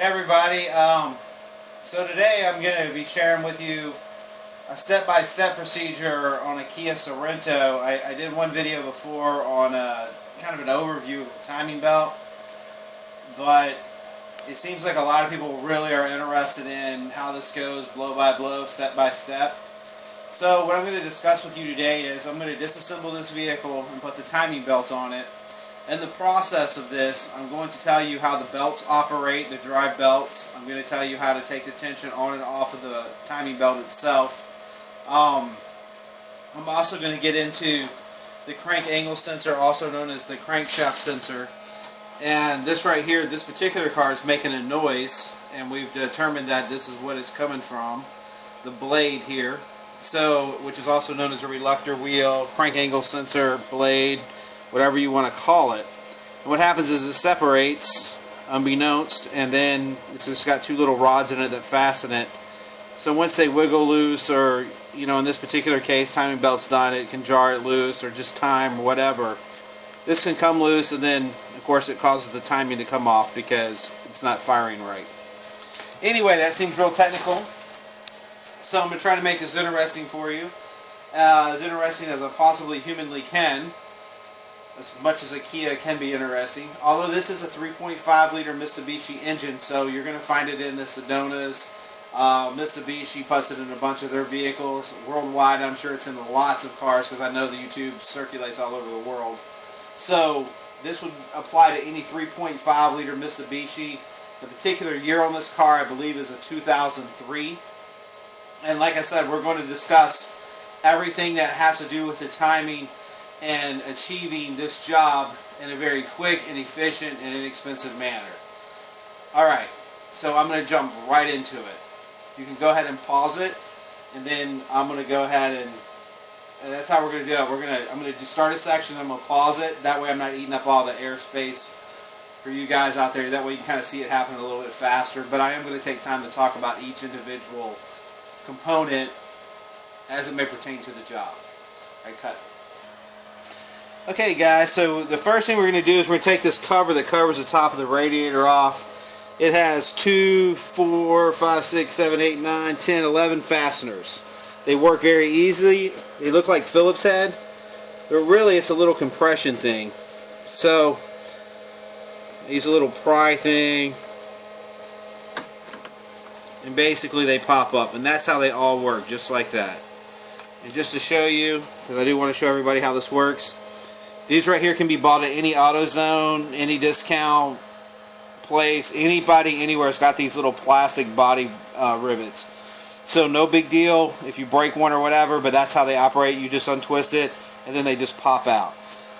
Hey everybody, so today I'm going to be sharing with you a step-by-step procedure on a Kia Sorento. I did one video before on kind of an overview of the timing belt, but it seems like a lot of people really are interested in how this goes blow by blow, step by step. So what I'm going to discuss with you today is I'm going to disassemble this vehicle and put the timing belt on it. In the process of this, I'm going to tell you how the belts operate, the drive belts. I'm going to tell you how to take the tension on and off of the timing belt itself. I'm also going to get into the crank angle sensor, also known as the crankshaft sensor. And this right here, this particular car is making a noise, and we've determined that this is what it's coming from, the blade here. So, which is also known as a reluctor wheel, crank angle sensor, blade, whatever you want to call it. And what happens is it separates, unbeknownst, and then it's just got two little rods in it that fasten it. So once they wiggle loose, or, you know, in this particular case, timing belt's done, it can jar it loose, or just time, or whatever. This can come loose, and then, of course, it causes the timing to come off because it's not firing right. Anyway, that seems real technical. So I'm going to try to make this interesting for you. As interesting as I possibly humanly can. As much as a Kia can be interesting. Although this is a 3.5 liter Mitsubishi engine, so you're going to find it in the Sedonas. Mitsubishi puts it in a bunch of their vehicles. Worldwide, I'm sure it's in lots of cars because I know the YouTube circulates all over the world. So this would apply to any 3.5 liter Mitsubishi. The particular year on this car, I believe, is a 2003. And like I said, we're going to discuss everything that has to do with the timing and achieving this job in a very quick and efficient and inexpensive manner. Alright, so I'm going to jump right into it. You can go ahead and pause it, and then I'm going to go ahead and that's how we're going to do it. I'm going to start a section, I'm going to pause it. That way I'm not eating up all the airspace for you guys out there. That way you can kind of see it happen a little bit faster. But I am going to take time to talk about each individual component as it may pertain to the job. I cut it. Okay guys, so the first thing we're going to do is we're going to take this cover that covers the top of the radiator off. It has 2, 4, 5, 6, 7, 8, 9, 10, 11 fasteners. They work very easily. They look like Phillips head, but really it's a little compression thing. So I use a little pry thing, and basically they pop up, and that's how they all work, just like that. And just to show you, because I do want to show everybody how this works, these right here can be bought at any AutoZone, any discount place, anybody anywhere has got these little plastic body rivets. So no big deal if you break one or whatever, but that's how they operate. You just untwist it, and then they just pop out.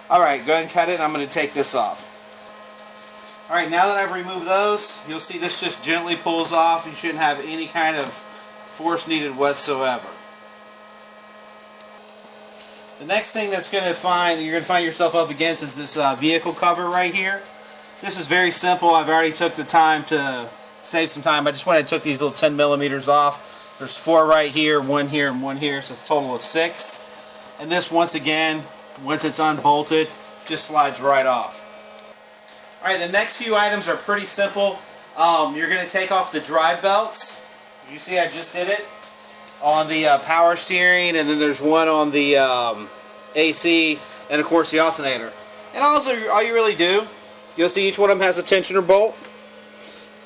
Alright, go ahead and cut it, and I'm going to take this off. Alright, now that I've removed those, you'll see this just gently pulls off. You shouldn't have any kind of force needed whatsoever. The next thing that's you're going to find yourself up against is this vehicle cover right here. This is very simple. I've already took the time to save some time. I just went and took these little 10 millimeters off. There's 4 right here, 1 here, and 1 here, so it's a total of 6. And this, once again, once it's unbolted, just slides right off. Alright, the next few items are pretty simple. You're going to take off the drive belts. You see I just did it on the power steering, and then there's one on the AC, and of course the alternator. And also, all you really do, you'll see each one of them has a tensioner bolt.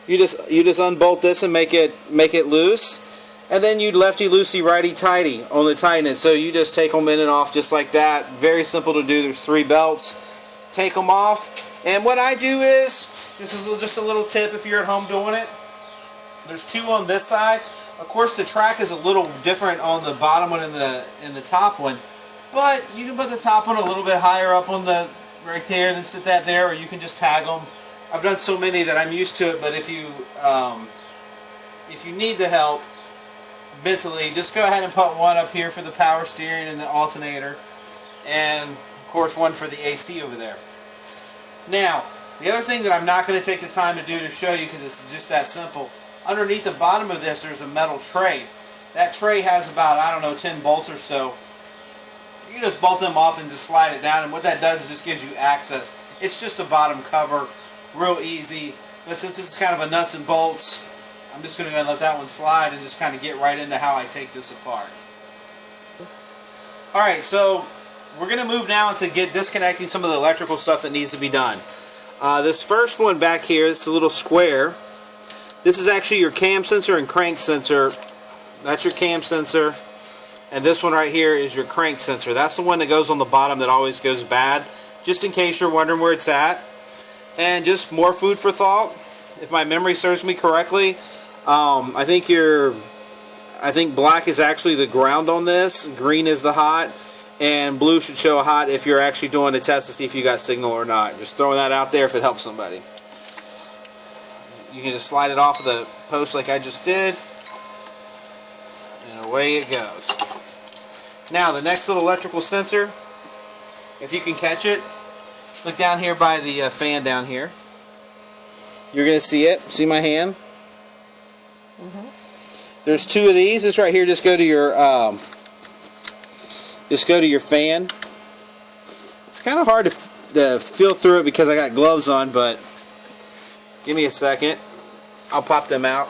You just unbolt this and make it loose, and then you lefty loosey righty tighty on the tighten. So you just take them in and off just like that. Very simple to do. There's 3 belts. Take them off, and what I do is, this is just a little tip if you're at home doing it. There's 2 on this side. Of course, the track is a little different on the bottom one and the top one, but you can put the top one a little bit higher up on the right there, and then sit that there, or you can just tag them. I've done so many that I'm used to it. But if you need the help mentally, just go ahead and put one up here for the power steering and the alternator, and of course one for the AC over there. Now, the other thing that I'm not going to take the time to do to show you because it's just that simple. Underneath the bottom of this, there's a metal tray. That tray has about, I don't know, 10 bolts or so. You just bolt them off and just slide it down, and what that does is just gives you access. It's just a bottom cover, real easy. But since this is kind of a nuts and bolts, I'm just going to let that one slide and just kind of get right into how I take this apart. Alright, so we're going to move now to get disconnecting some of the electrical stuff that needs to be done. This first one back here, it's a little square. This is actually your cam sensor and crank sensor. That's your cam sensor. And this one right here is your crank sensor. That's the one that goes on the bottom that always goes bad. Just in case you're wondering where it's at. And just more food for thought. If my memory serves me correctly, I think black is actually the ground on this. Green is the hot. And blue should show a hot if you're actually doing a test to see if you got signal or not. Just throwing that out there if it helps somebody. You can just slide it off of the post like I just did. And away it goes. Now the next little electrical sensor, if you can catch it, look down here by the fan down here. You're going to see it. See my hand? Mm-hmm. There's two of these. This right here, just go to your fan. It's kind of hard to feel through it because I got gloves on, but give me a second. I'll pop them out.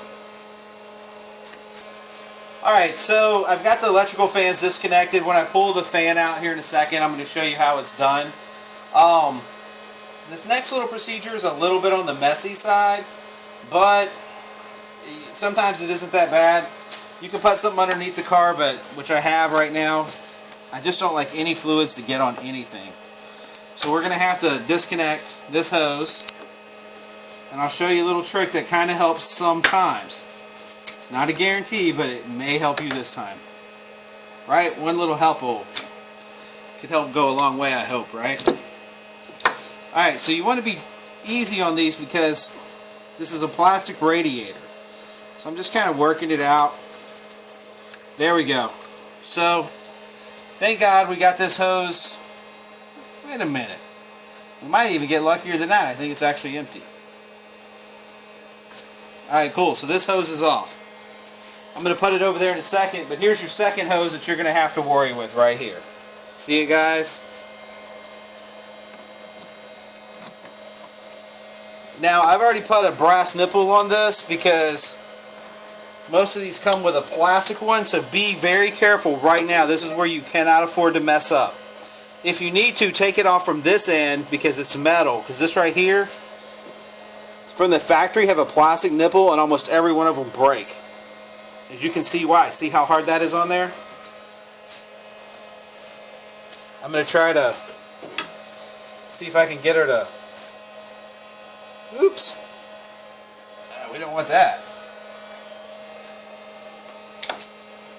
Alright, so I've got the electrical fans disconnected. When I pull the fan out here in a second, I'm going to show you how it's done. This next little procedure is a little bit on the messy side, but sometimes it isn't that bad. You can put something underneath the car, but which I have right now. I just don't like any fluids to get on anything. So we're going to have to disconnect this hose, and I'll show you a little trick that kind of helps sometimes. It's not a guarantee, but it may help you this time. Right? One little help could help go a long way, I hope, right? Alright, so you want to be easy on these because this is a plastic radiator. So I'm just kind of working it out. There we go. So, thank God we got this hose. Wait a minute. We might even get luckier than that. I think it's actually empty. Alright, cool. So this hose is off. I'm going to put it over there in a second, but here's your second hose that you're going to have to worry with right here. See it, guys? Now, I've already put a brass nipple on this because most of these come with a plastic one, so be very careful right now. This is where you cannot afford to mess up. If you need to, take it off from this end because it's metal, because this right here, from the factory, have a plastic nipple and almost every one of them break. As you can see why. See how hard that is on there? I'm going to try to see if I can get her to... Oops. We don't want that.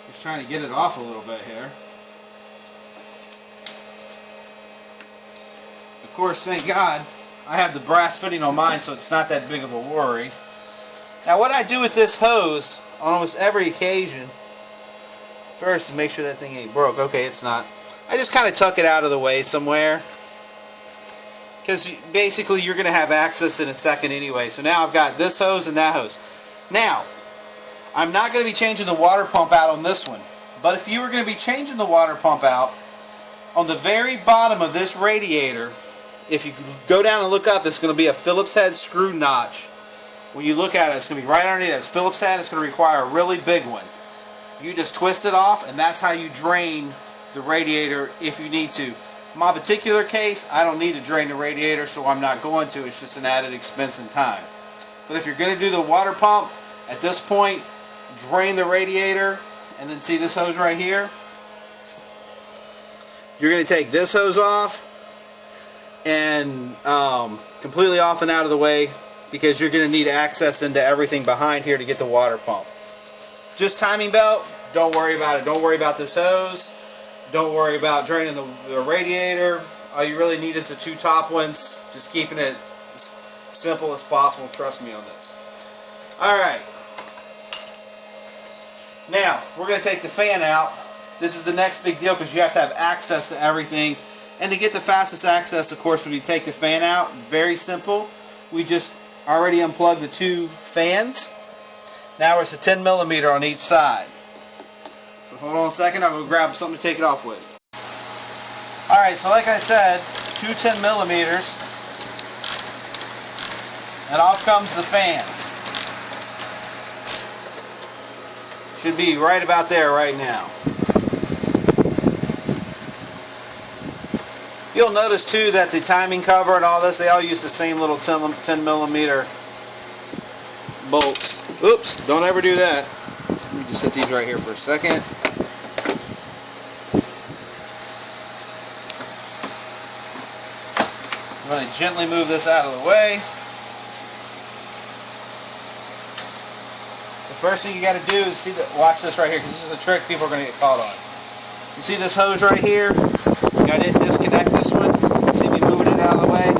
Just trying to get it off a little bit here. Of course, thank God, I have the brass fitting on mine, so it's not that big of a worry. Now, what I do with this hose on almost every occasion, first, to make sure that thing ain't broke. Okay, it's not. I just kind of tuck it out of the way somewhere. Because basically you're going to have access in a second anyway. So now I've got this hose and that hose. Now, I'm not going to be changing the water pump out on this one. But if you were going to be changing the water pump out, on the very bottom of this radiator, if you go down and look up, it's going to be a Phillips head screw notch. When you look at it, it's going to be right underneath it. It's Phillips head. It's going to require a really big one. You just twist it off, and that's how you drain the radiator if you need to. In my particular case, I don't need to drain the radiator, so I'm not going to. It's just an added expense and time. But if you're going to do the water pump, at this point, drain the radiator, and then see this hose right here? You're going to take this hose off, and completely off and out of the way, because you're going to need access into everything behind here to get the water pump. Just timing belt, don't worry about it. Don't worry about this hose. Don't worry about draining the radiator. All you really need is the two top ones. Just keeping it as simple as possible. Trust me on this. Alright. Now, we're going to take the fan out. This is the next big deal because you have to have access to everything. And to get the fastest access, of course, when you take the fan out, very simple. We just already unplugged the two fans. Now it's a 10 millimeter on each side. So hold on a second, I'm going to grab something to take it off with. Alright, so like I said, two 10 millimeters. And off comes the fans. Should be right about there right now. You'll notice too that the timing cover and all this, they all use the same little 10 millimeter bolts. Oops, don't ever do that. Let me just set these right here for a second. I'm going to gently move this out of the way. The first thing you got to do is watch this right here, because this is a trick people are going to get caught on. You see this hose right here? You got to disconnect this one. You see me moving it out of the way?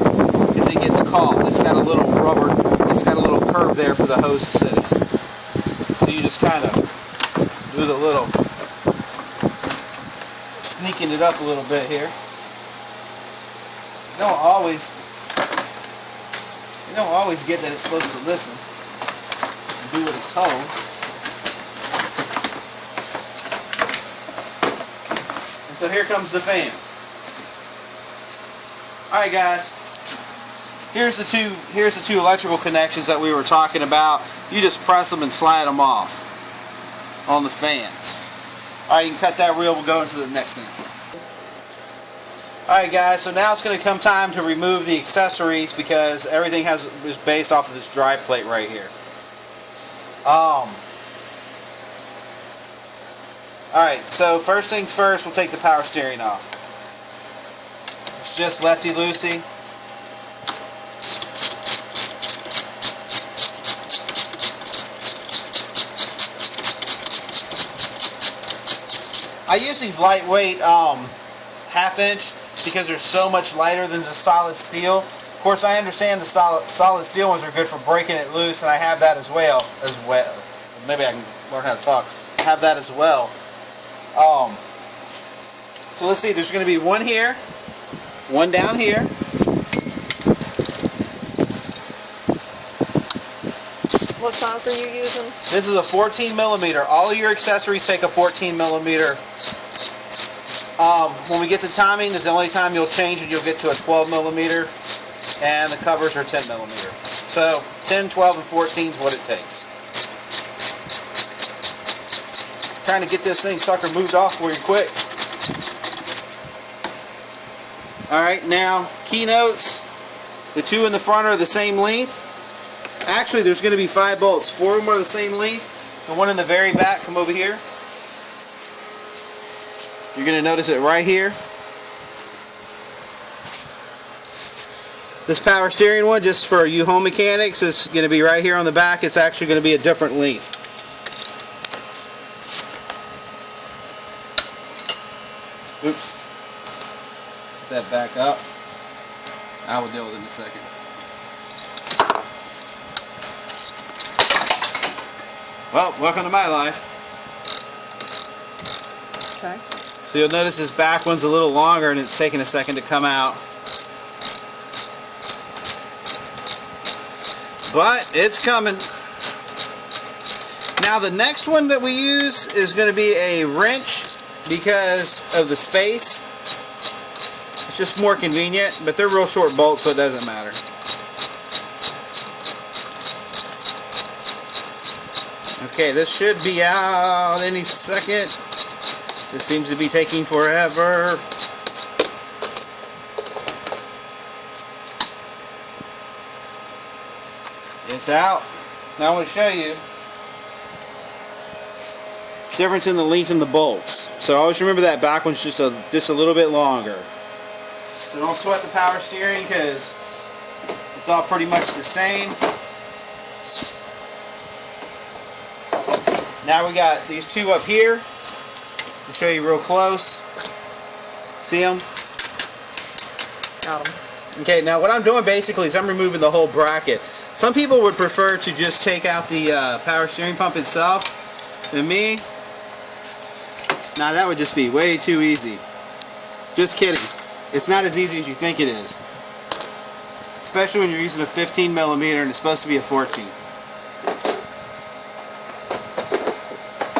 Because it gets caught. It's got a little rubber, it's got a little curve there for the hose to sit in. So you just kind of do the little sneaking it up a little bit here. You don't always get that it's supposed to listen and do what it's told. And so here comes the fan. Alright guys, here's the two electrical connections that we were talking about. You just press them and slide them off on the fans. Alright, you can cut that reel, we'll go into the next thing. Alright guys, so now it's going to come time to remove the accessories because everything is based off of this drive plate right here. Alright, so first things first, we'll take the power steering off. It's just lefty-loosey. I use these lightweight half-inch because they're so much lighter than the solid steel. Of course, I understand the solid steel ones are good for breaking it loose, and I have that as well. Maybe I can learn how to talk. I have that as well. So let's see. There's going to be one here, one down here. What size are you using? This is a 14 millimeter. All of your accessories take a 14 millimeter. When we get to timing, this is the only time you'll change it. You'll get to a 12 millimeter, and the covers are 10 millimeter. So 10, 12, and 14 is what it takes. Trying to get this thing sucker moved off for you quick. Alright, now keynotes. The two in the front are the same length. Actually, there's going to be 5 bolts. 4 of them are the same length. The one in the very back, come over here. You're going to notice it right here. This power steering one, just for you home mechanics, is going to be right here on the back. It's actually going to be a different length. Oops. Put that back up. I will deal with it in a second. Well, welcome to my life. Okay. So you'll notice this back one's a little longer and it's taking a second to come out. But it's coming. Now the next one that we use is going to be a wrench because of the space. It's just more convenient, but they're real short bolts, so it doesn't matter. Okay, this should be out any second. This seems to be taking forever. It's out. Now I want to show you the difference in the length in the bolts. So always remember that back one's just a little bit longer. So don't sweat the power steering because it's all pretty much the same. Now we got these two up here. I'll show you real close. See them? Got them. Okay, now what I'm doing basically is I'm removing the whole bracket. Some people would prefer to just take out the power steering pump itself. Than me, now that would just be way too easy. Just kidding. It's not as easy as you think it is. Especially when you're using a 15 millimeter and it's supposed to be a 14.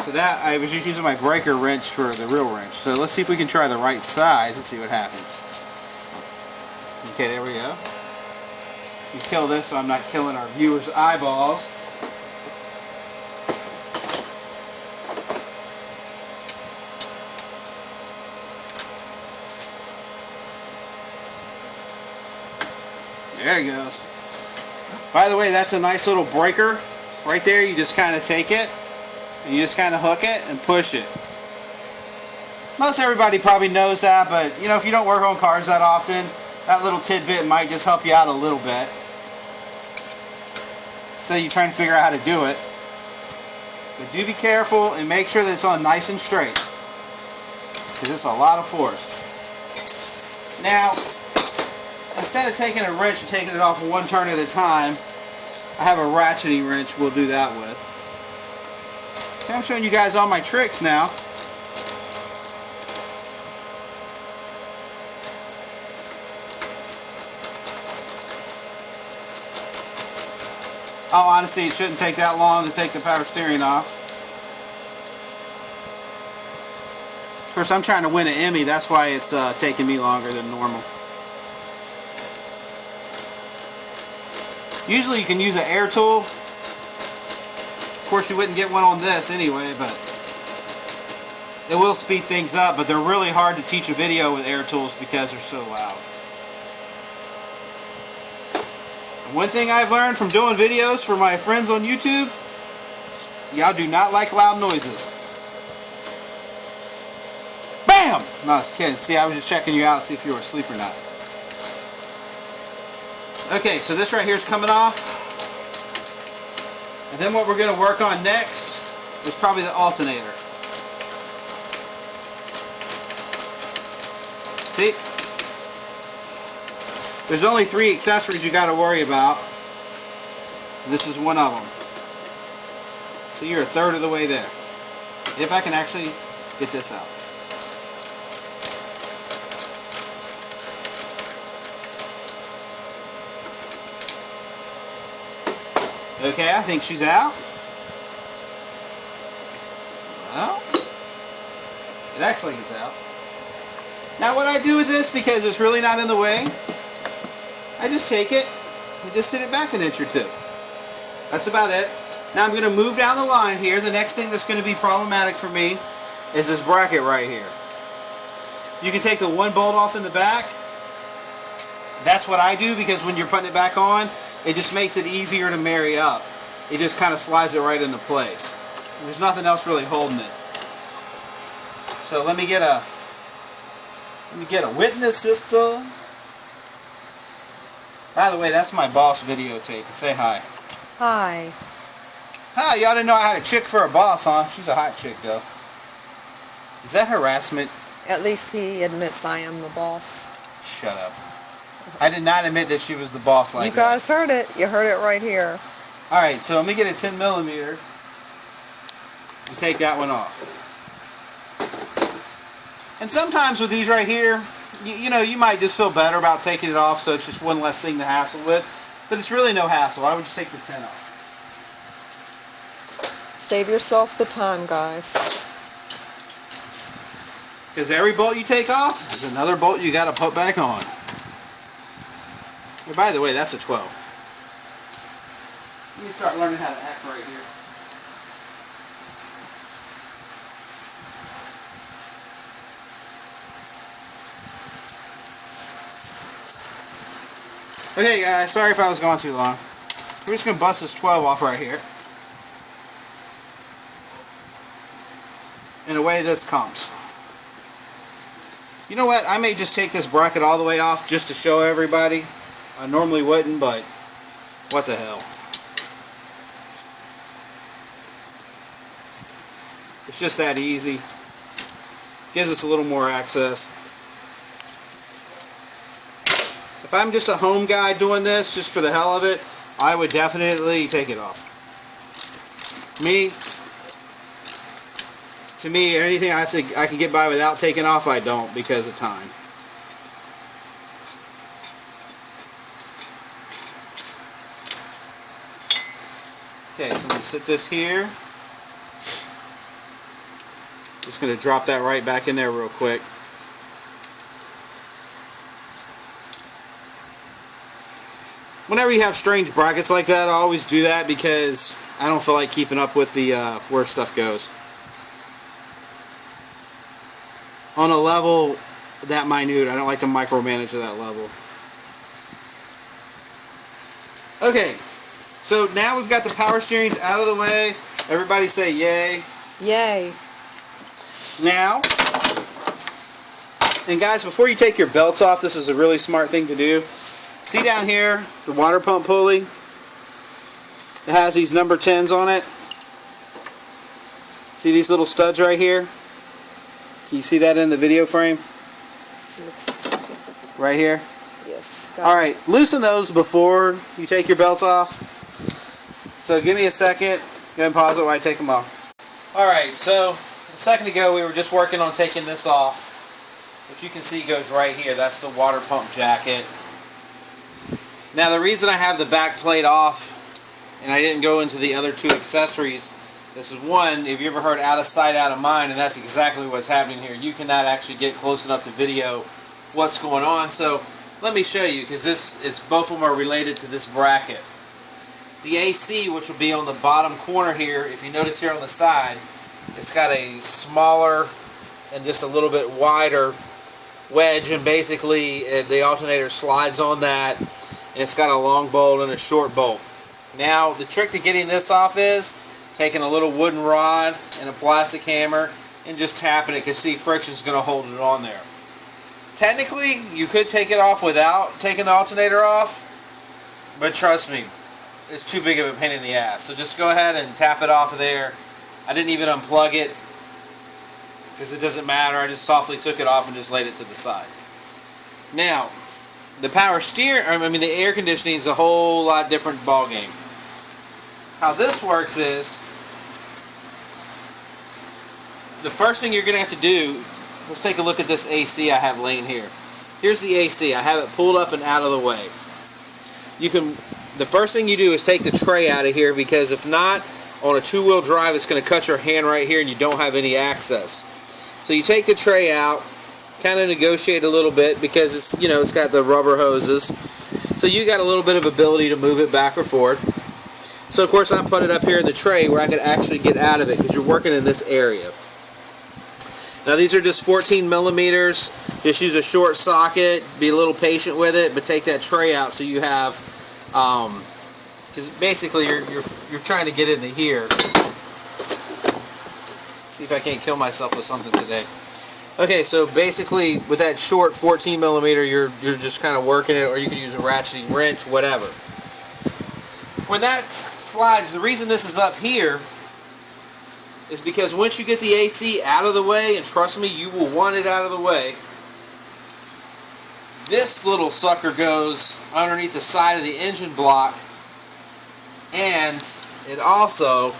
So that, I was just using my breaker wrench for the real wrench. So let's see if we can try the right size and see what happens. Okay, there we go. You kill this so I'm not killing our viewers' eyeballs. There it goes. By the way, that's a nice little breaker. Right there, you just kind of take it, and you just kind of hook it and push it. Most everybody probably knows that, but you know, if you don't work on cars that often, that little tidbit might just help you out a little bit. So you're trying to figure out how to do it. But do be careful and make sure that it's on nice and straight, because it's a lot of force. Now, instead of taking a wrench and taking it off one turn at a time, I have a ratcheting wrench we'll do that with. So I'm showing you guys all my tricks now. Oh, honestly, it shouldn't take that long to take the power steering off. Of course, I'm trying to win an Emmy, that's why it's taking me longer than normal. Usually you can use an air tool. Of course, you wouldn't get one on this anyway, but it will speed things up, but they're really hard to teach a video with air tools because they're so loud. One thing I've learned from doing videos for my friends on YouTube, y'all do not like loud noises. BAM! No, I was kidding. See, I was just checking you out to see if you were asleep or not. Okay, so this right here is coming off. And then what we're going to work on next is probably the alternator. See? There's only 3 accessories you got to worry about. This is one of them. So you're a third of the way there. If I can actually get this out. Okay, I think she's out. Well, it actually gets out. Now what I do with this, because it's really not in the way, I just take it and just sit it back an inch or two. That's about it. Now I'm going to move down the line here. The next thing that's going to be problematic for me is this bracket right here. You can take the one bolt off in the back. That's what I do, because when you're putting it back on, it just makes it easier to marry up. It just kind of slides it right into place. There's nothing else really holding it. So let me get a witness system. By the way, that's my boss videotape. Say hi. Hi. Hi, y'all didn't know I had a chick for a boss, huh? She's a hot chick, though. Is that harassment? At least he admits I am the boss. Shut up. I did not admit that she was the boss like that. You guys heard it. You heard it right here. Alright, so let me get a 10 millimeter and take that one off. And sometimes with these right here, you know, you might just feel better about taking it off, so it's just one less thing to hassle with. But it's really no hassle. I would just take the 10 off. Save yourself the time, guys. Because every bolt you take off is another bolt you got to put back on. And by the way, that's a 12. Let me start learning how to act right here. Okay guys, sorry if I was gone too long. We're just going to bust this 12 off right here. And away this comes. You know what, I may just take this bracket all the way off just to show everybody. I normally wouldn't, but what the hell. It's just that easy. Gives us a little more access. If I'm just a home guy doing this just for the hell of it, I would definitely take it off. To me, anything I can get by without taking off, I don't, because of time. Okay, so I'm going to sit this here. Just going to drop that right back in there real quick. whenever you have strange brackets like that, I always do that because I don't feel like keeping up with the where stuff goes. On a level that minute, I don't like to micromanage at that level. Okay, so now we've got the power steerings out of the way. Everybody say yay. Yay. Now, and guys, before you take your belts off, this is a really smart thing to do. See down here, the water pump pulley? It has these number 10s on it. See these little studs right here? Can you see that in the video frame? Right here? Yes. Alright, loosen those before you take your belts off. So give me a second. Go ahead and pause it while I take them off. Alright, so a second ago we were just working on taking this off. Which you can see goes right here. That's the water pump jacket. Now the reason I have the back plate off and I didn't go into the other two accessories, this is one, if you ever heard out of sight, out of mind, and that's exactly what's happening here. You cannot actually get close enough to video what's going on. So let me show you, because both of them are related to this bracket. The AC, which will be on the bottom corner here, if you notice here on the side, it's got a smaller and just a little bit wider wedge, and basically the alternator slides on that, and it's got a long bolt and a short bolt. Now the trick to getting this off is taking a little wooden rod and a plastic hammer and just tapping it, because see, friction is going to hold it on there. Technically you could take it off without taking the alternator off, but trust me, it's too big of a pain in the ass. So just go ahead and tap it off of there. I didn't even unplug it because it doesn't matter. I just softly took it off and just laid it to the side. Now, the the air conditioning is a whole lot different ball game. How this works is, the first thing you're going to have to do, let's take a look at this AC I have laying here. Here's the AC. I have it pulled up and out of the way. The first thing you do is take the tray out of here, because if not, on a two-wheel drive, it's going to cut your hand right here and you don't have any access. So you take the tray out, kind of negotiate a little bit, because it's got the rubber hoses. So you got a little bit of ability to move it back or forth. So of course I put it up here in the tray where I could actually get out of it, because you're working in this area. Now these are just 14 millimeters. Just use a short socket. Be a little patient with it, but take that tray out so you have, because basically you're trying to get into here. See if I can't kill myself with something today. Okay, so basically with that short 14 millimeter, you're just kind of working it, or you can use a ratcheting wrench, whatever. When that slides, the reason this is up here is because once you get the AC out of the way, and trust me, you will want it out of the way, this little sucker goes underneath the side of the engine block, and it also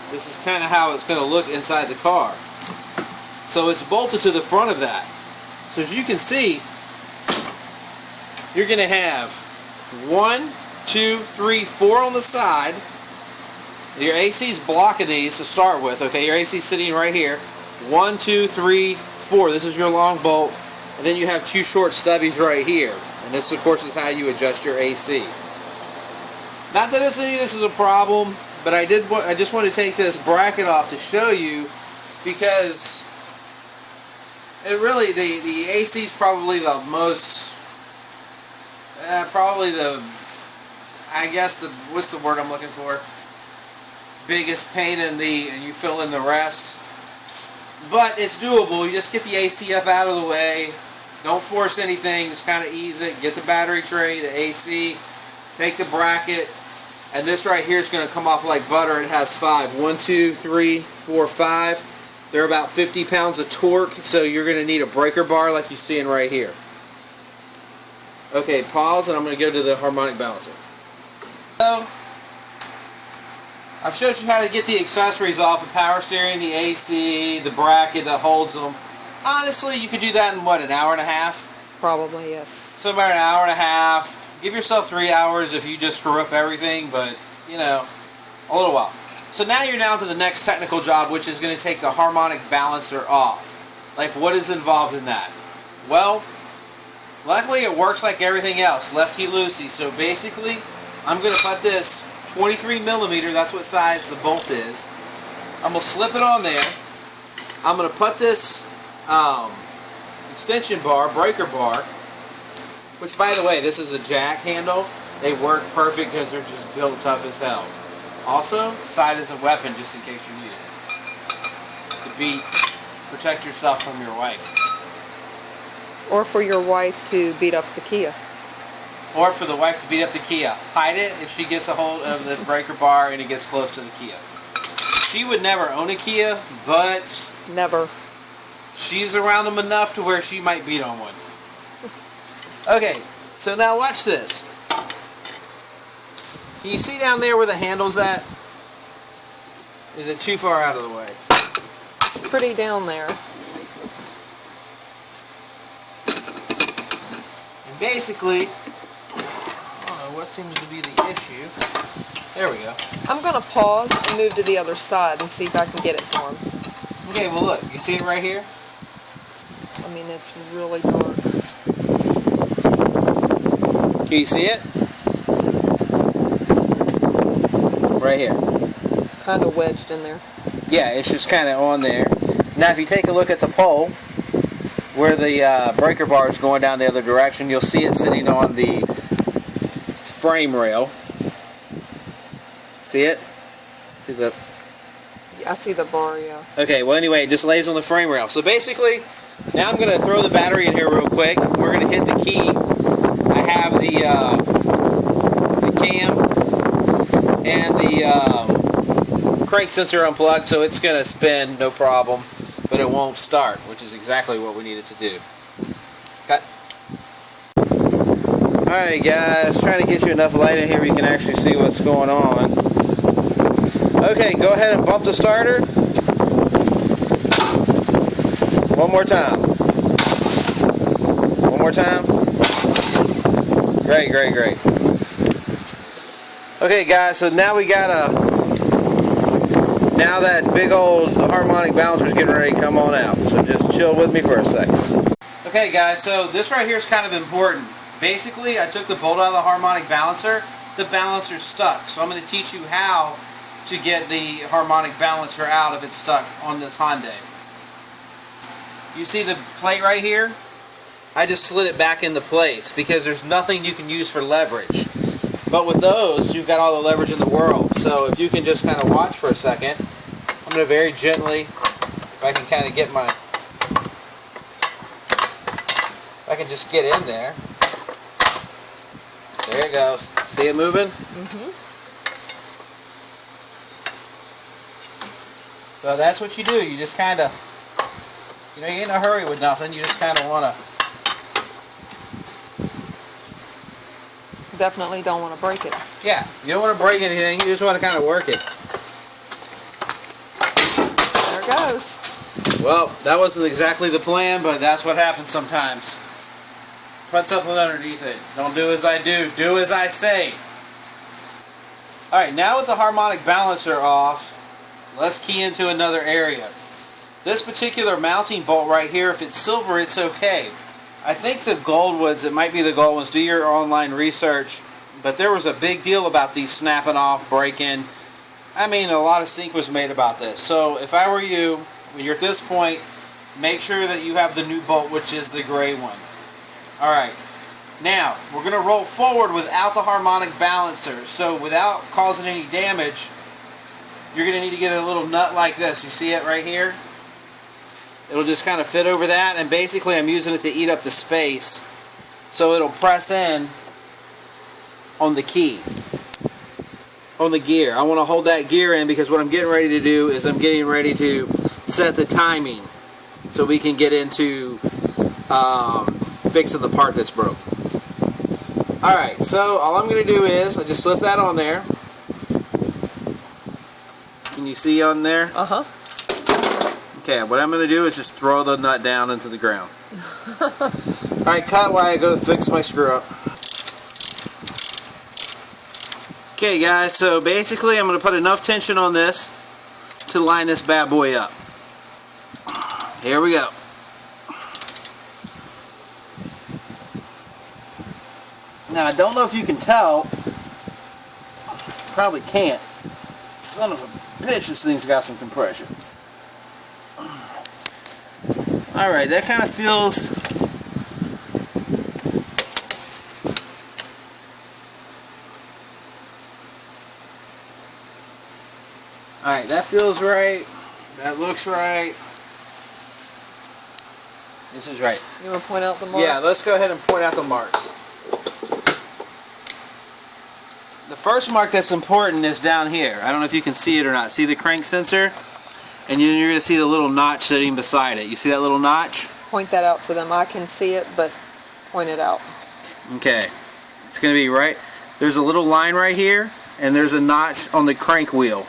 this is kind of how it's going to look inside the car. So it's bolted to the front of that. So as you can see, you're going to have 1, 2, 3, 4 on the side. Your AC is blocking these to start with. Okay, your AC is sitting right here. 1, 2, 3, 4. This is your long bolt. And then you have 2 short stubbies right here. And this, of course, is how you adjust your AC. Not that any of this is a problem, but I just want to take this bracket off to show you, because it really, the AC is probably the most, what's the word I'm looking for? Biggest pain and you fill in the rest. But it's doable. You just get the AC up out of the way. Don't force anything. Just kind of ease it. Get the battery tray, the AC, take the bracket. And this right here is going to come off like butter. It has 5. 1, 2, 3, 4, 5. They're about 50 pounds of torque, so you're going to need a breaker bar like you're seeing right here. Okay, pause, and I'm going to go to the harmonic balancer. So, I've showed you how to get the accessories off: the power steering, the AC, the bracket that holds them. Honestly, you could do that in, what, an hour and a half? Probably, yes. So about an hour and a half. Give yourself 3 hours if you just screw up everything, but, a little while. So now you're down to the next technical job, which is going to take the harmonic balancer off. Like, what is involved in that? Well, luckily it works like everything else, lefty-loosey. So basically, I'm going to put this 23 millimeter, that's what size the bolt is. I'm going to slip it on there. I'm going to put this extension bar, breaker bar, which, by the way, this is a jack handle. They work perfect because they're just built tough as hell. Also, side as a weapon just in case you need it. Protect yourself from your wife. Or for your wife to beat up the Kia. Or for the wife to beat up the Kia. Hide it if she gets a hold of the breaker bar and it gets close to the Kia. She would never own a Kia, but... Never. She's around them enough to where she might beat on one. Okay, so now watch this. Can you see down there where the handle's at? Is it too far out of the way? It's pretty down there. And basically, I don't know what seems to be the issue. There we go. I'm going to pause and move to the other side and see if I can get it for him. Okay, well look, you see it right here? I mean, it's really dark. Can you see it? Right here. Kind of wedged in there. Yeah, it's just kind of on there. Now if you take a look at the pole, where the breaker bar is going down the other direction, you'll see it sitting on the frame rail. See it? See the... I see the bar, yeah. Okay, well anyway, it just lays on the frame rail. So basically, now I'm going to throw the battery in here real quick. We're going to hit the key. I have the cam and the crank sensor unplugged, so it's going to spin, no problem, but it won't start, which is exactly what we needed to do. Cut. Alright guys, trying to get you enough light in here where you can actually see what's going on. Okay, go ahead and bump the starter. One more time. One more time. Great, great, great. Okay guys, so now we got now that big old harmonic balancer is getting ready to come on out. So just chill with me for a second. Okay guys, so this right here is kind of important. Basically, I took the bolt out of the harmonic balancer. The balancer's stuck. So I'm going to teach you how to get the harmonic balancer out if it's stuck on this Hyundai. You see the plate right here? I just slid it back into place because there's nothing you can use for leverage. But with those, you've got all the leverage in the world. So if you can just kind of watch for a second, I'm going to very gently, if I can kind of get my, if I can just get in there. There it goes. See it moving? Mm-hmm. So that's what you do. You just kind of, you ain't in a hurry with nothing. You just kind of want to. Definitely don't want to break it. Yeah, you don't want to break anything. You just want to kind of work it. There it goes. Well, that wasn't exactly the plan, but that's what happens sometimes. Put something underneath it. Don't do as I do. Do as I say. Alright, now with the harmonic balancer off, let's key into another area. This particular mounting bolt right here, if it's silver, it's okay. I think the gold ones, it might be the gold ones, do your online research, but there was a big deal about these snapping off, breaking. I mean, a lot of stink was made about this. So if I were you, when you're at this point, make sure that you have the new bolt, which is the gray one. Alright, now we're going to roll forward without the harmonic balancer. So without causing any damage, you're going to need to get a little nut like this. You see it right here? It'll just kind of fit over that, and basically I'm using it to eat up the space. So it'll press in on the key, on the gear. I want to hold that gear in because what I'm getting ready to do is I'm getting ready to set the timing so we can get into fixing the part that's broke. Alright, so all I'm going to do is I just slip that on there. Can you see on there? Uh-huh. Okay, what I'm going to do is just throw the nut down into the ground. Alright, cut while I go fix my screw up. Okay guys, so basically I'm going to put enough tension on this to line this bad boy up. Here we go. Now I don't know if you can tell. Probably can't. Son of a bitch, this thing's got some compression. Alright, that kind of feels... Alright, that feels right. That looks right. This is right. You want to point out the marks? Yeah, let's go ahead and point out the marks. The first mark that's important is down here. I don't know if you can see it or not. See the crank sensor? And you're going to see the little notch sitting beside it. You see that little notch? Point that out to them. I can see it, but point it out. Okay. It's going to be right. There's a little line right here, and there's a notch on the crank wheel.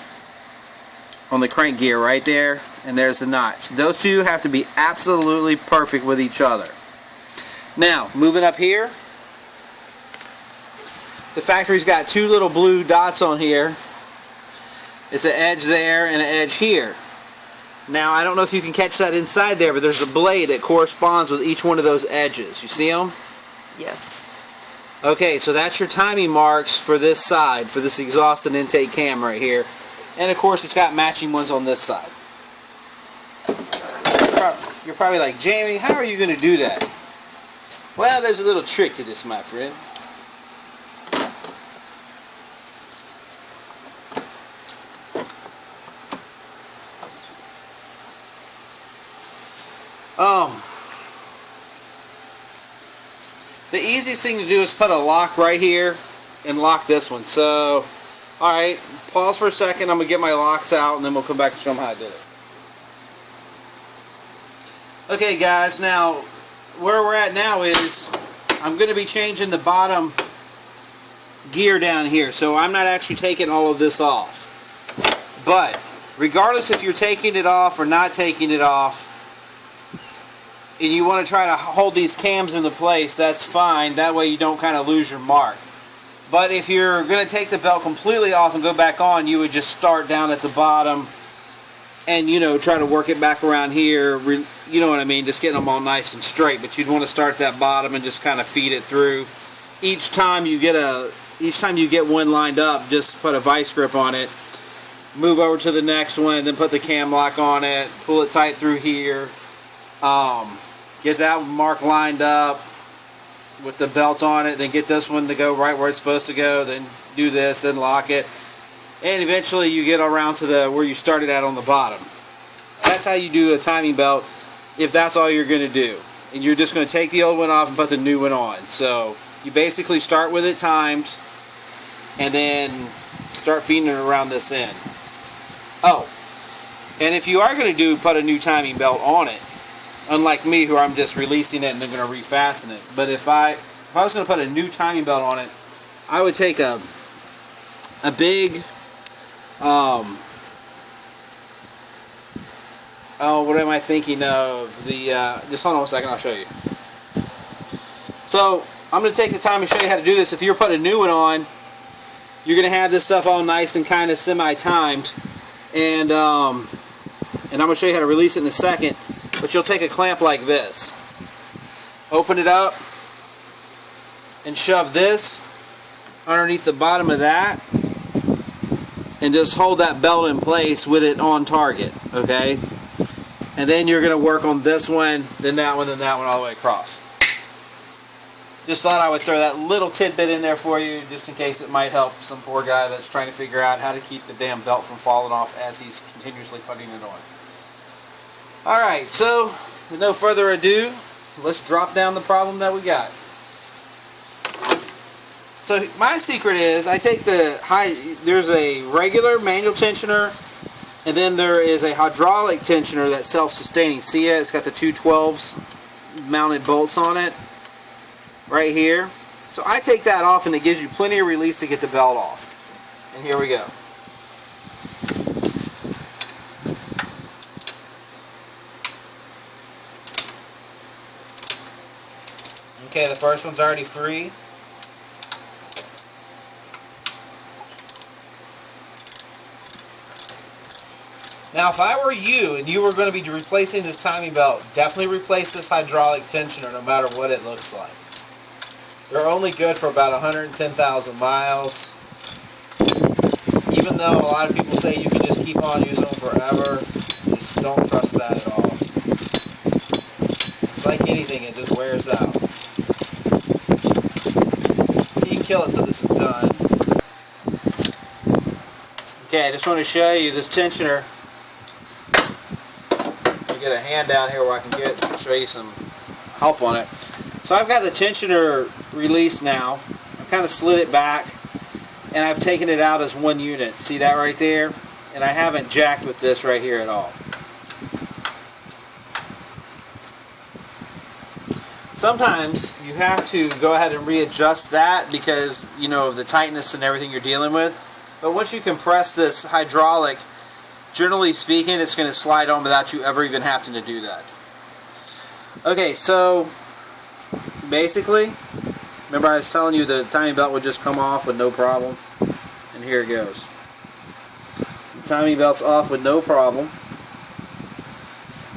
On the crank gear right there, and there's a notch. Those two have to be absolutely perfect with each other. Now, moving up here, the factory's got two little blue dots on here. It's an edge there and an edge here. Now, I don't know if you can catch that inside there, but there's a blade that corresponds with each one of those edges. You see them? Yes. Okay, so that's your timing marks for this side, for this exhaust and intake cam right here. And of course, it's got matching ones on this side. You're probably like, Jamie, how are you going to do that? Well, there's a little trick to this, my friend. The easiest thing to do is put a lock right here and lock this one. So, alright, pause for a second. I'm going to get my locks out and then we'll come back and show them how I did it. Okay guys, now where we're at now is I'm going to be changing the bottom gear down here. So I'm not actually taking all of this off. But regardless if you're taking it off or not taking it off, and you want to try to hold these cams into place, that's fine. That way you don't kind of lose your mark. But if you're going to take the belt completely off and go back on, you would just start down at the bottom and, you know, try to work it back around here. You know what I mean? Just getting them all nice and straight. But you'd want to start at that bottom and just kind of feed it through. Each time you get one lined up, just put a vice grip on it. Move over to the next one, then put the cam lock on it. Pull it tight through here. Get that mark lined up with the belt on it, then get this one to go right where it's supposed to go, then do this, then lock it, and eventually you get around to where you started at on the bottom. That's how you do a timing belt if that's all you're going to do. And you're just going to take the old one off and put the new one on. So you basically start with it timed and then start feeding it around this end. Oh, and if you are going to put a new timing belt on it, unlike me, who I'm just releasing it and then going to refasten it. But if I was going to put a new timing belt on it, I would take a big, what am I thinking of? Just hold on a second, I'll show you. So I'm going to take the time to show you how to do this. If you're putting a new one on, you're going to have this stuff all nice and kind of semi-timed, and I'm going to show you how to release it in a second. But you'll take a clamp like this, open it up, and shove this underneath the bottom of that, and just hold that belt in place with it on target, okay? And then you're going to work on this one, then that one, all the way across. Just thought I would throw that little tidbit in there for you, just in case it might help some poor guy that's trying to figure out how to keep the damn belt from falling off as he's continuously putting it on. Alright, so with no further ado, let's drop down the problem that we got. So my secret is I take there's a regular manual tensioner, and then there is a hydraulic tensioner that's self-sustaining. See it? It's got the two 12s mounted bolts on it right here. So I take that off and it gives you plenty of release to get the belt off. And here we go. Okay, the first one's already free. Now, if I were you and you were going to be replacing this timing belt, definitely replace this hydraulic tensioner no matter what it looks like. They're only good for about 110,000 miles. Even though a lot of people say you can just keep on using them forever, just don't trust that at all. It's like anything, it just wears out. You can kill it so this is done. Okay, I just want to show you this tensioner. I'll get a hand down here where I can show you some help on it. So I've got the tensioner released now. I kind of slid it back and I've taken it out as one unit. See that right there? And I haven't jacked with this right here at all. Sometimes you have to go ahead and readjust that because, you know, of the tightness and everything you're dealing with. But once you compress this hydraulic, generally speaking, it's going to slide on without you ever even having to do that. Okay, so basically, remember I was telling you the timing belt would just come off with no problem? And here it goes. The timing belt's off with no problem.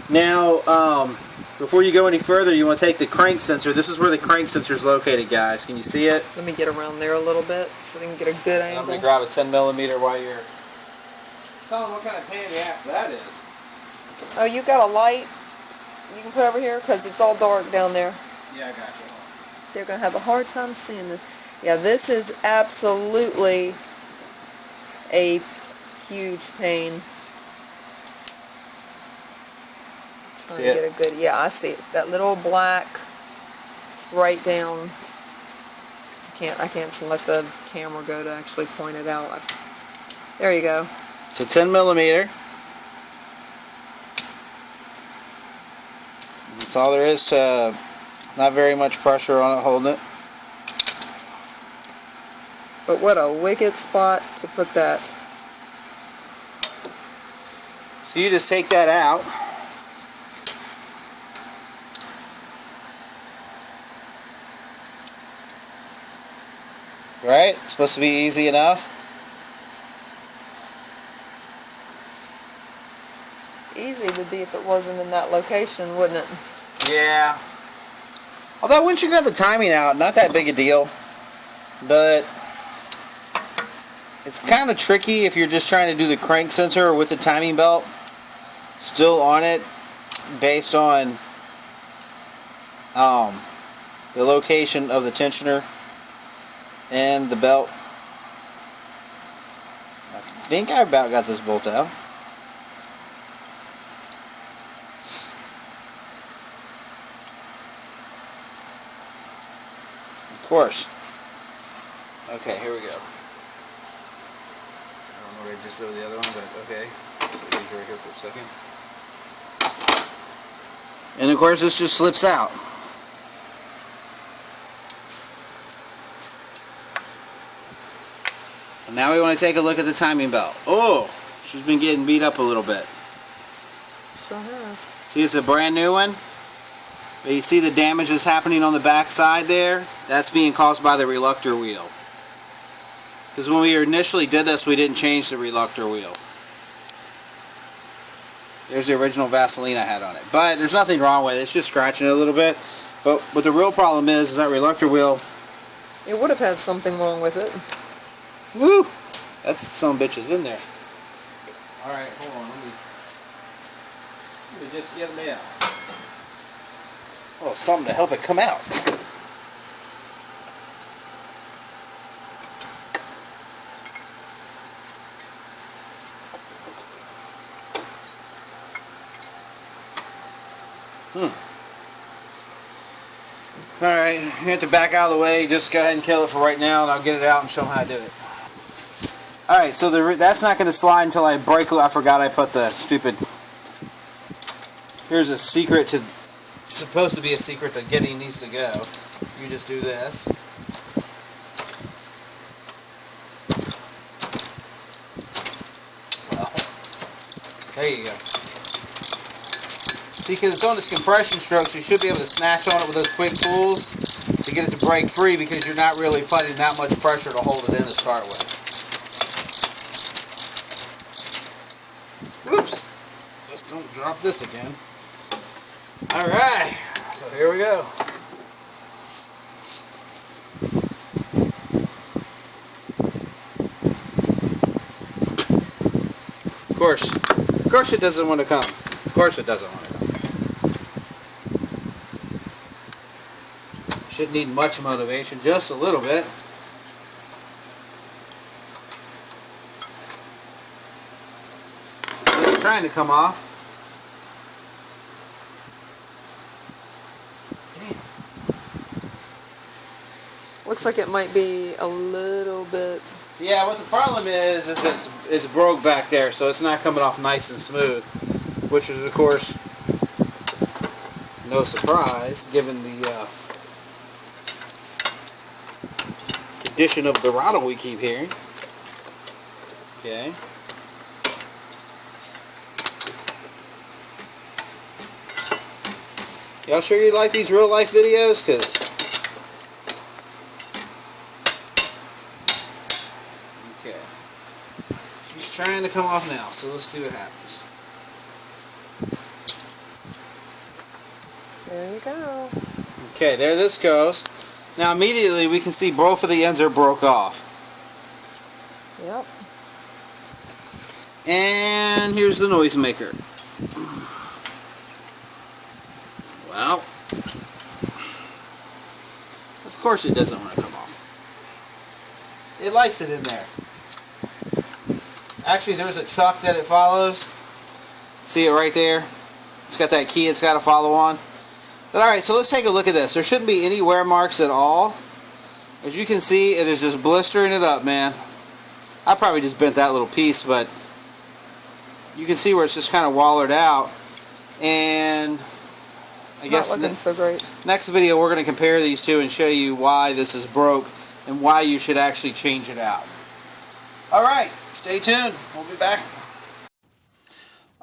Now, before you go any further, you want to take the crank sensor. This is where the crank sensor is located, guys. Can you see it? Let me get around there a little bit so they can get a good angle. I'm going to grab a 10mm while you're... Tell them what kind of pain in the ass that is. Oh, you got a light you can put over here? Because it's all dark down there. Yeah, I got you. They're going to have a hard time seeing this. Yeah, this is absolutely a huge pain. Trying to get a good, yeah, I see it. That little black, it's right down. I can't let the camera go to actually point it out. There you go. So 10mm. That's all there is to, not very much pressure on it holding it. But what a wicked spot to put that. So you just take that out. Right? It's supposed to be easy enough. Easy would be if it wasn't in that location, wouldn't it? Yeah. Although once you got the timing out, not that big a deal. But it's kind of tricky if you're just trying to do the crank sensor with the timing belt still on it based on the location of the tensioner and the belt. I think I about got this bolt out. Of course. Okay, here we go. I don't know where I just did the other one, but okay. So leave it right here for a second. And of course this just slips out. And now we want to take a look at the timing belt. Oh, she's been getting beat up a little bit. Sure has. See, it's a brand new one. But you see the damage that's happening on the back side there? That's being caused by the reluctor wheel. Because when we initially did this, we didn't change the reluctor wheel. There's the original Vaseline I had on it. But there's nothing wrong with it. It's just scratching it a little bit. But what the real problem is that reluctor wheel... It would have had something wrong with it. Woo! That's some bitches in there. Alright, hold on. Let me just get them out. Oh, something to help it come out. Alright, you have to back out of the way. Just go ahead and kill it for right now, and I'll get it out and show them how to do it. Alright, so that's not going to slide until I break. I forgot I put the stupid... Here's a secret to... supposed to be a secret to getting these to go. You just do this. Well, there you go. See, because it's on its compression strokes, you should be able to snatch on it with those quick pulls to get it to break free because you're not really putting that much pressure to hold it in to start with. Whoops! Just don't drop this again. Alright, so here we go. Of course it doesn't want to come. Of course it doesn't want to come. Shouldn't need much motivation, just a little bit. It's trying to come off. Looks like it might be a little bit. Yeah, what the problem is it's broke back there, so it's not coming off nice and smooth, which is of course no surprise given the condition of the throttle we keep hearing. Okay. Y'all sure you like these real life videos? Cause okay, she's trying to come off now, so let's see what happens. There you go. Okay, there this goes. Now immediately we can see both of the ends are broke off. Yep. And here's the noisemaker. Well, of course it doesn't want to come off. It likes it in there. Actually, there's a chuck that it follows. See it right there? It's got that key it's got to follow on. But alright, so let's take a look at this. There shouldn't be any wear marks at all. As you can see, it is just blistering it up, man. I probably just bent that little piece, but you can see where it's just kind of wallered out. And I guess not looking so great. Next video we're going to compare these two and show you why this is broke and why you should actually change it out. Alright, stay tuned. We'll be back.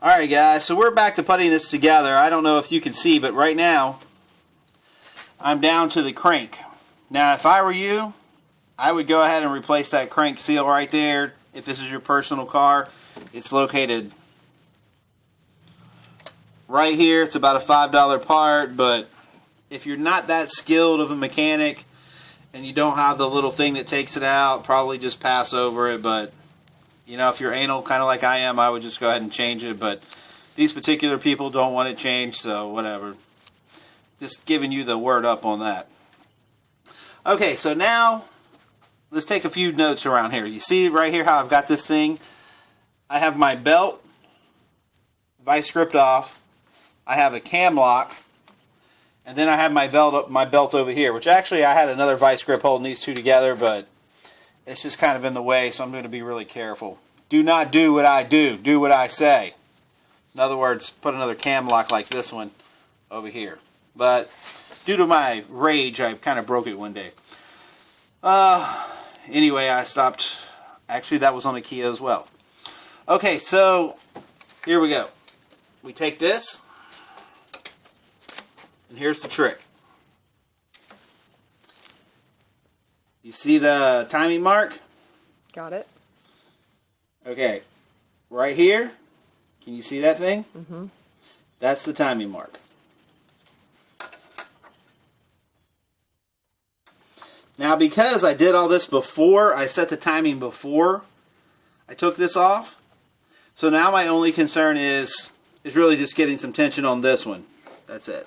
Alright guys, so we're back to putting this together. I don't know if you can see, but right now I'm down to the crank. Now if I were you, I would go ahead and replace that crank seal right there. If this is your personal car, it's located right here. It's about a $5 part, but if you're not that skilled of a mechanic and you don't have the little thing that takes it out, probably just pass over it. But you know, if you're anal, kind of like I am, I would just go ahead and change it. But these particular people don't want it changed, so whatever. Just giving you the word up on that. Okay, so now let's take a few notes around here. You see right here how I've got this thing? I have my belt, vice grip off. I have a cam lock, and then I have my belt over here, which actually I had another vice grip holding these two together, but it's just kind of in the way, so I'm going to be really careful. Do not do what I do. Do what I say. In other words, put another cam lock like this one over here. But due to my rage, I kind of broke it one day. Anyway, I stopped. Actually, that was on a Kia as well. Okay, so here we go. We take this, and here's the trick. You see the timing mark? Got it. Okay, right here. Can you see that thing? Mm-hmm. That's the timing mark. Now, because I did all this before, I set the timing before I took this off. So now my only concern is really just getting some tension on this one. That's it.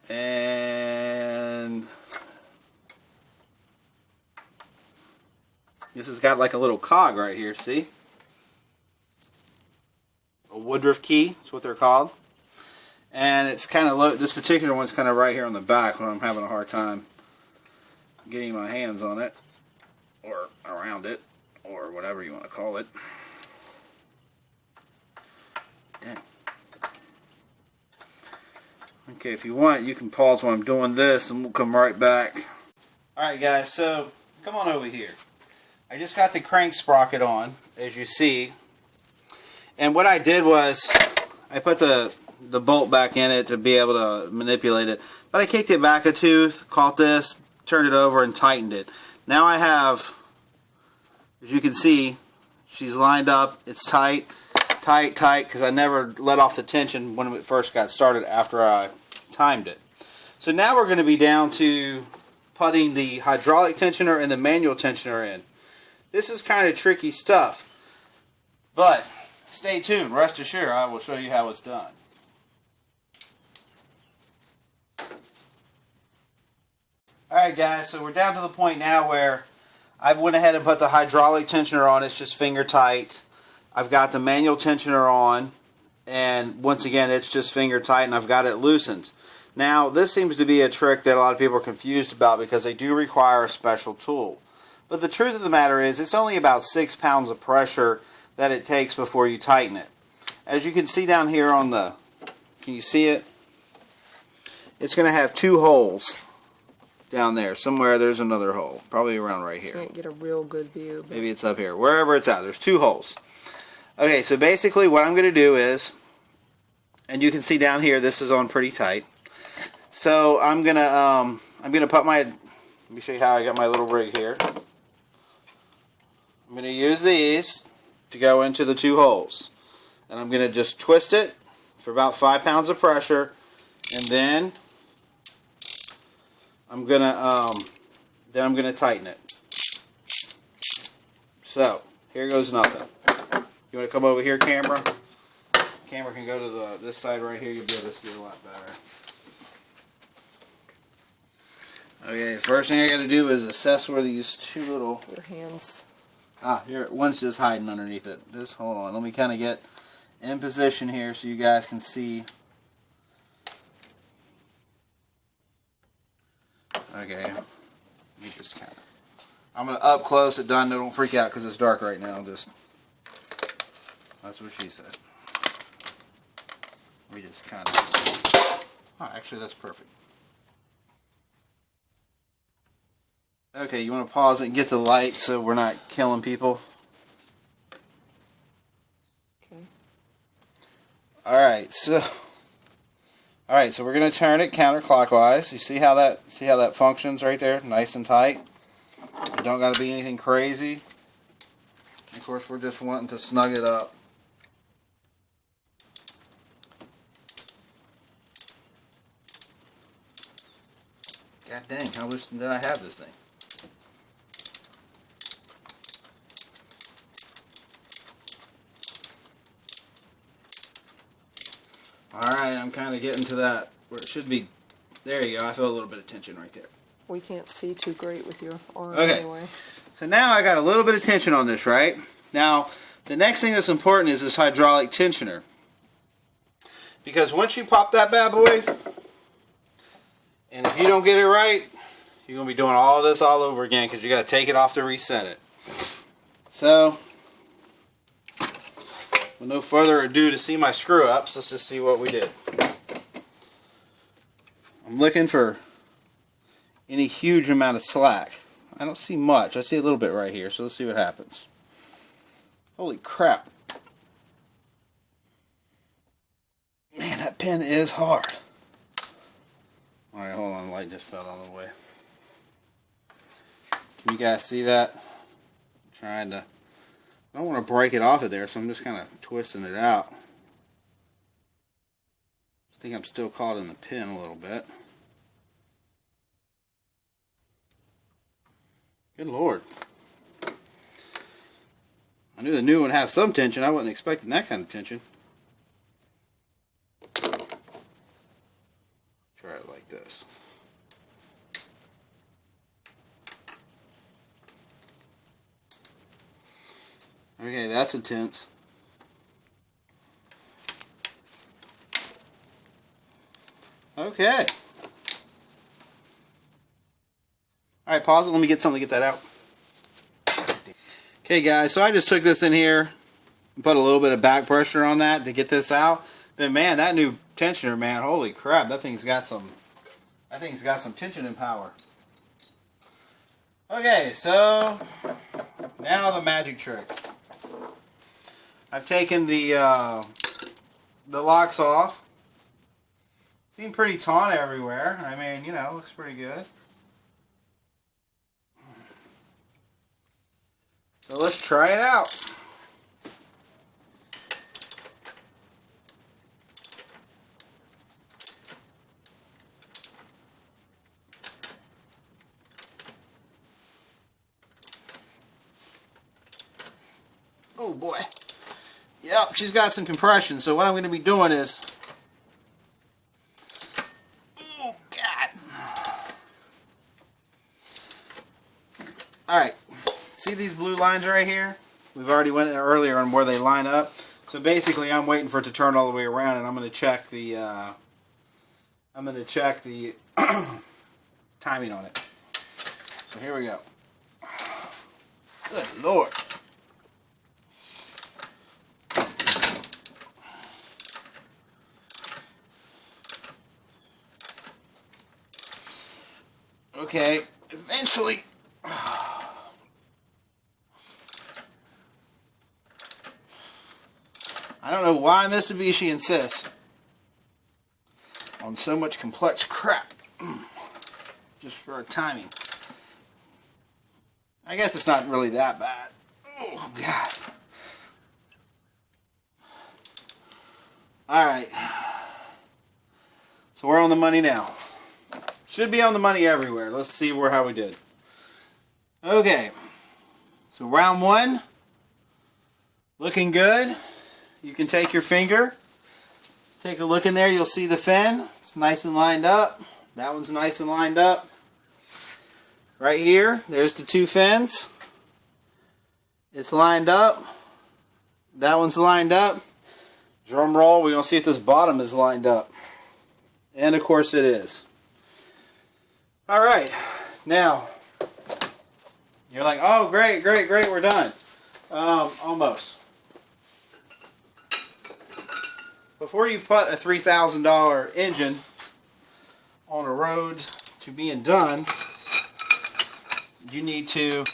And this has got like a little cog right here, see? A Woodruff key, that's what they're called. And it's kind of low. This particular one's kind of right here on the back when I'm having a hard time getting my hands on it, or around it, or whatever you want to call it. Dang. Okay, if you want, you can pause while I'm doing this, and we'll come right back. Alright guys, so come on over here. I just got the crank sprocket on, as you see. And what I did was, I put the bolt back in it to be able to manipulate it. But I kicked it back a tooth, caught this, turned it over, and tightened it. Now I have, as you can see, she's lined up. It's tight, tight, tight, because I never let off the tension when it first got started after I timed it. So now we're going to be down to putting the hydraulic tensioner and the manual tensioner in. This is kind of tricky stuff, but stay tuned. Rest assured, I will show you how it's done. Alright guys, so we're down to the point now where I went ahead and put the hydraulic tensioner on. It's just finger tight. I've got the manual tensioner on, and once again it's just finger tight, and I've got it loosened. Now this seems to be a trick that a lot of people are confused about because they do require a special tool. But the truth of the matter is it's only about 6 pounds of pressure that it takes before you tighten it. As you can see down here on the, can you see it? It's going to have 2 holes down there. Somewhere there's another hole. Probably around right here. Can't get a real good view. Maybe it's up here. Wherever it's at, there's 2 holes. Okay, so basically what I'm going to do is, and you can see down here this is on pretty tight. So I'm gonna put my, let me show you how I got my little rig here. I'm gonna use these to go into the 2 holes, and I'm gonna just twist it for about 5 pounds of pressure, and then I'm gonna tighten it. So here goes nothing. You want to come over here, camera? Camera can go to this side right here. You'll be able to see a lot better. Okay, first thing I got to do is assess where these 2 little... Your hands. Here, one's just hiding underneath it. Just hold on. Let me kind of get in position here so you guys can see. Okay. Let me just kind of... I'm going to up close it, done. Don't freak out because it's dark right now. Just... That's what she said. We just kind of... Oh, actually, that's perfect. Okay, you want to pause it and get the light so we're not killing people? Okay. Alright, so we're going to turn it counterclockwise. You see how that functions right there? Nice and tight. It don't got to be anything crazy. Of course, we're just wanting to snug it up. God dang, how much did I have this thing? Alright, I'm kind of getting to that where it should be. There you go, I feel a little bit of tension right there. We can't see too great with your arm anyway. So now I got a little bit of tension on this, right? Now, the next thing that's important is this hydraulic tensioner. Because once you pop that bad boy, and if you don't get it right, you're going to be doing all this all over again because you got to take it off to reset it. So, with no further ado to see my screw ups, let's just see what we did. I'm looking for any huge amount of slack. I don't see much. I see a little bit right here, so let's see what happens. Holy crap. Man, that pen is hard. Alright, hold on, the light just fell out of the way. Can you guys see that? I'm trying to... I don't want to break it off of there, so I'm just kind of twisting it out. I think I'm still caught in the pin a little bit. Good Lord. I knew the new one would have some tension. I wasn't expecting that kind of tension. Try it like this. Okay, that's intense. Okay. Alright, pause it. Let me get something to get that out. Okay, guys, so I just took this in here and put a little bit of back pressure on that to get this out. But man, that new tensioner, man, holy crap, that thing's got some tension and power. Okay, so now the magic trick. I've taken the locks off. Seem pretty taut everywhere. I mean, you know, looks pretty good. So let's try it out. Oh boy. Yep, she's got some compression. So what I'm going to be doing is, oh God. Alright, see these blue lines right here? We've already went earlier on where they line up. So basically I'm waiting for it to turn all the way around, and I'm going to check the timing on it. So here we go. Good Lord. Okay, eventually. I don't know why Mitsubishi insists on so much complex crap just for our timing. I guess it's not really that bad. Oh, God. Alright. So we're on the money now. Should be on the money everywhere. Let's see how we did. Okay. So round one. Looking good. You can take your finger. Take a look in there. You'll see the fin. It's nice and lined up. That one's nice and lined up. Right here, there's the two fins. It's lined up. That one's lined up. Drum roll, we're going to see if this bottom is lined up. And of course it is. Alright, now, you're like, oh great, great, great, we're done. Almost. Before you put a $3,000 engine on a road to being done, you need to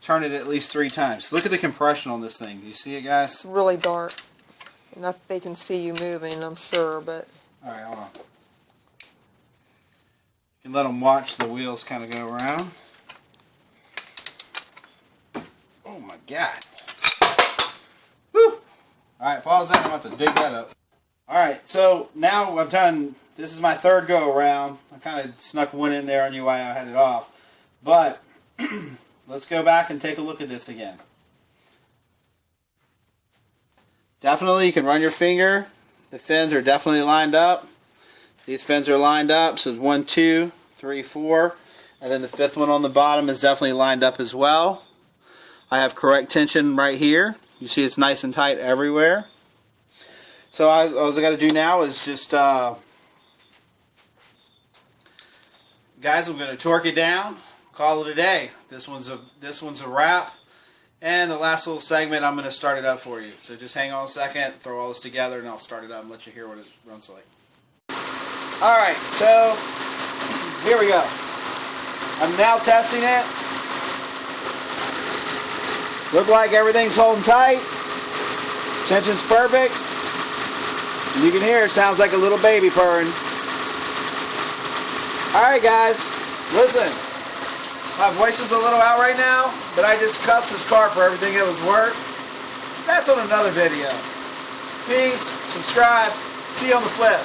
turn it at least 3 times. Look at the compression on this thing. Do you see it, guys? It's really dark. Not that they can see you moving, I'm sure, but... Alright, hold on. You can let them watch the wheels kind of go around. Oh my God. Whew. Alright, pause that. I'm about to dig that up. Alright, so now I've done... This is my third go around. I kind of snuck one in there on you while I had it off. But let's go back and take a look at this again. Definitely, you can run your finger. The fins are definitely lined up. These fins are lined up. So it's 1, 2, 3, 4. And then the 5th one on the bottom is definitely lined up as well. I have correct tension right here. You see it's nice and tight everywhere. So all I got to do now is just... guys, I'm going to torque it down. Call it a day. This one's a wrap. And the last little segment, I'm going to start it up for you. So just hang on a second, throw all this together, and I'll start it up and let you hear what it runs like. Alright, so here we go. I'm now testing it. Look like everything's holding tight. Tension's perfect. And you can hear it sounds like a little baby purring. Alright guys, listen. My voice is a little out right now, but I just cussed this car for everything it was worth. That's on another video. Peace, subscribe, see you on the flip.